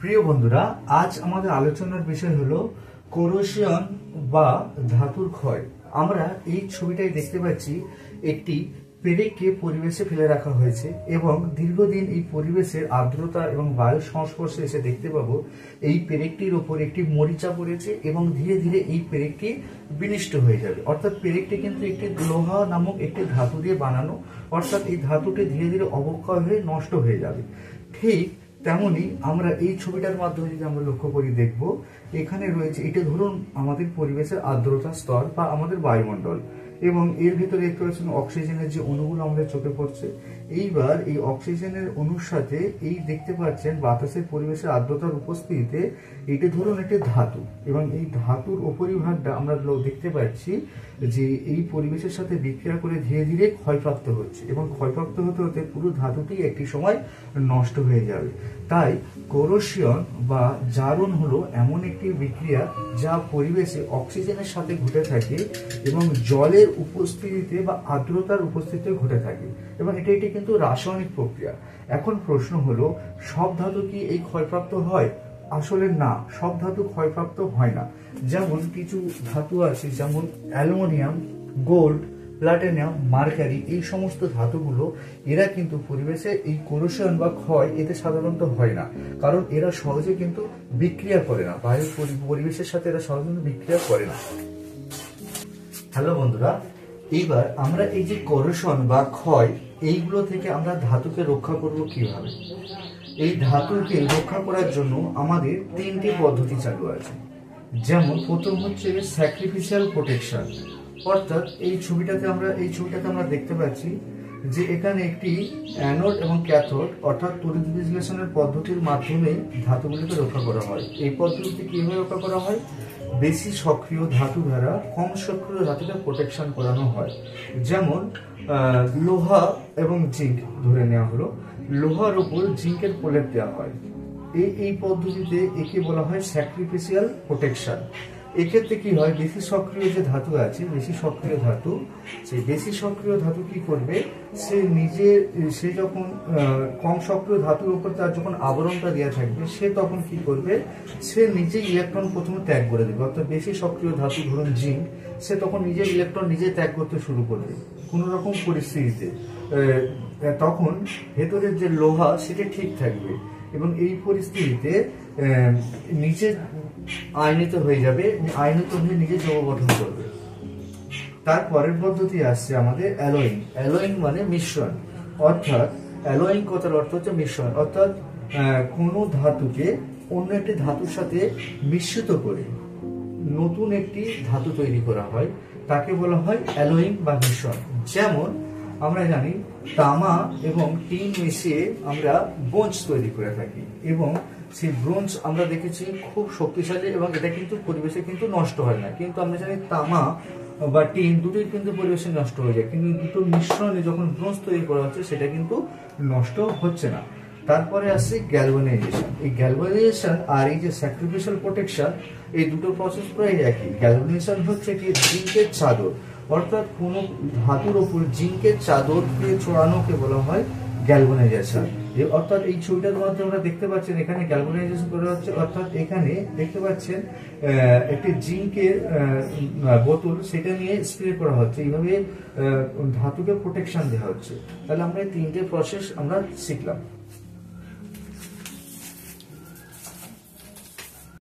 প্রিয় বন্ধুরা, আজ আমাদের আলোচনার বিষয় হলো কোরোশন বা ধাতুর ক্ষয়। আমরা এই ছবিটাই দেখতে পাচ্ছি একটি পেরেককে পরিবেশে ফেলে রাখা হয়েছে এবং দীর্ঘদিন এই পরিবেশের আর্দ্রতা এবং বায়ুর সংস্পর্শে এসে দেখতে পাবো এই পেরেকটির ওপর একটি মরিচা পড়েছে এবং ধীরে ধীরে এই পেরেকটি বিনষ্ট হয়ে যাবে। অর্থাৎ পেরেকটি কিন্তু একটি লোহা নামক একটি ধাতু দিয়ে বানানো, অর্থাৎ এই ধাতুটি ধীরে ধীরে অবক্ষয় হয়ে নষ্ট হয়ে যাবে। ঠিক তেমনি আমরা এই ছবিটার মাধ্যমে যদি আমরা লক্ষ্য করি দেখব এখানে রয়েছে, এটা ধরুন আমাদের পরিবেশের আর্দ্রতা স্তর বা আমাদের বায়ুমণ্ডল, এবং এর ভিতরে দেখতে পাচ্ছেন অক্সিজেনের যে অণুগুলো আমাদের চোখে পড়ছে। এইবার এই অক্সিজেনের অণুর সাথে এই দেখতে পাচ্ছেন বাতাসের পরিবেশের আর্দ্রতার উপস্থিতিতে এটা ধরুন একটি ধাতু, এবং এই ধাতুর উপরিভাগটা আমরা দেখতে পাচ্ছি যে এই পরিবেশের সাথে বিক্রিয়া করে ধীরে ধীরে ক্ষয়প্রাপ্ত হচ্ছে এবং ক্ষয়প্রাপ্ত হতে হতে পুরো ধাতুটি একটি সময় নষ্ট হয়ে যাবে। তাই কোরোশন বা জারণ হলো এমন একটি বিক্রিয়া যা পরিবেশে অক্সিজেনের সাথে ঘটে থাকে এবং জলের উপস্থিতিতে বা আর্দ্রতার উপস্থিতিতে ঘটে থাকে, এবং এটা কিন্তু রাসায়নিক প্রক্রিয়া। এখন প্রশ্ন হলো, সব ধাতু কি এই ক্ষয়প্রাপ্ত হয়? আসলে না, সব ধাতু ক্ষয়প্রাপ্ত হয় না। যেমন কিছু ধাতু আছে, যেমন অ্যালুমিনিয়াম, গোল্ড, প্লাটিনাম, মার্কারি, এই সমস্ত ধাতুগুলো এরা কিন্তু পরিবেশে এই কোরোশন বা ক্ষয় এতে সাধারণত হয় না, কারণ এরা সহজে কিন্তু বিক্রিয়া করে না, বায়ুর পরিবেশের সাথে এরা সহজে বিক্রিয়া করে না। হ্যালো বন্ধুরা, এইবার আমরা এই যে কোরোশন বা ক্ষয় এইগুলো থেকে আমরা ধাতুকে রক্ষা করব কিভাবে? এই ধাতুকে রক্ষা করার জন্য আমাদের তিনটি পদ্ধতি চালু আছে। যেমন প্রথম হচ্ছে স্যাক্রিফিশিয়াল প্রোটেকশন, অর্থাৎ এই ছবিটাতে আমরা দেখতে পাচ্ছি যে এখানে একটি অ্যানোড এবং ক্যাথোড অর্থাৎ তড়িৎ বিশ্লেষণের পদ্ধতির মাধ্যমে ধাতুগুলিকে রক্ষা করা হয়। এই পদ্ধতিতে কিভাবে রক্ষা করা হয়? বেশি সক্রিয় ধাতু দ্বারা কম সক্রিয় ধাতুকে প্রোটেকশন করানো হয়। যেমন লোহা এবং জিঙ্ক ধরে নেওয়া হলো, লোহার উপর জিঙ্কের প্রলেপ দেওয়া হয়। এই পদ্ধতিতে একে বলা হয় স্যাক্রিফিশিয়াল প্রোটেকশন। এক্ষেত্রে কি হয়, বেশি সক্রিয় যে ধাতু আছে, বেশি সক্রিয় ধাতু কি করবে, সে যখন কম সক্রিয় ধাতুর উপর তার যখন আবরণটা দেওয়া থাকবে, সে তখন কি করবে, সে নিজে ইলেকট্রন প্রথমে ত্যাগ করে দেবে। অর্থাৎ বেশি সক্রিয় ধাতু ধরুন জিঙ্ক, সে তখন নিজের ইলেকট্রন নিজে ত্যাগ করতে শুরু করবে কোন রকম পরিস্থিতিতে। তখন ভেতরের যে লোহা সেটা ঠিক থাকবে এবং এই পরিস্থিতিতে নিচে আয়নিত হয়ে যাবে, আয়নিত হয়ে নিজে যৌগ গঠন করবে। তারপরের পদ্ধতি আসছে আমাদের অ্যালোয়িং। অ্যালোয়িং মানে মিশ্রণ, অর্থাৎ অ্যালোয়িং কথার অর্থ হচ্ছে মিশ্রণ, অর্থাৎ কোনো ধাতুকে অন্য একটি ধাতুর সাথে মিশ্রিত করে নতুন একটি ধাতু তৈরি করা হয়, তাকে বলা হয় অ্যালোয়িং বা মিশ্রণ। যেমন আমরা জানি তামা এবং টিন মিশিয়ে আমরা ব্রোঞ্জ তৈরি করে থাকি, এবং সেই ব্রোঞ্জ আমরা দেখেছি খুব শক্তিশালী এবং এটা কিন্তু পরিবেশে কিন্তু নষ্ট হয় না। কিন্তু আমরা জানি তামা বা টিন দুটোই কিন্তু পরিবেশে নষ্ট হয়ে যায়, কিন্তু দুটো মিশ্রণে যখন ব্রোঞ্জ তৈরি করা হচ্ছে সেটা কিন্তু নষ্ট হচ্ছে না। তারপরে আসছে গ্যালভানাইজেশন। এই গ্যালভানাইজেশন আর এই যে স্যাক্রিফিশিয়াল প্রোটেকশন, এই দুটো প্রসেস প্রায় একই। গ্যালভানাইজেশন হচ্ছে কি জিঙ্কের চাদর, অর্থাৎ কোনো ধাতুর ওপর জিঙ্কের চাদর দিয়ে ছড়ানোকে বলা হয় গ্যালভানাইজেশন। অর্থাৎ এই ছবিটার মধ্যে আমরা দেখতে পাচ্ছেন এখানে গ্যালভানাইজেশন করা হচ্ছে, অর্থাৎ এখানে দেখতে পাচ্ছেন একটি জিঙ্কের বোতল, সেটা নিয়ে স্প্রে করা হচ্ছে, এইভাবে ধাতুকে প্রোটেকশন দেওয়া হচ্ছে। তাহলে আমরা এই তিনটে প্রসেস আমরা শিখলাম।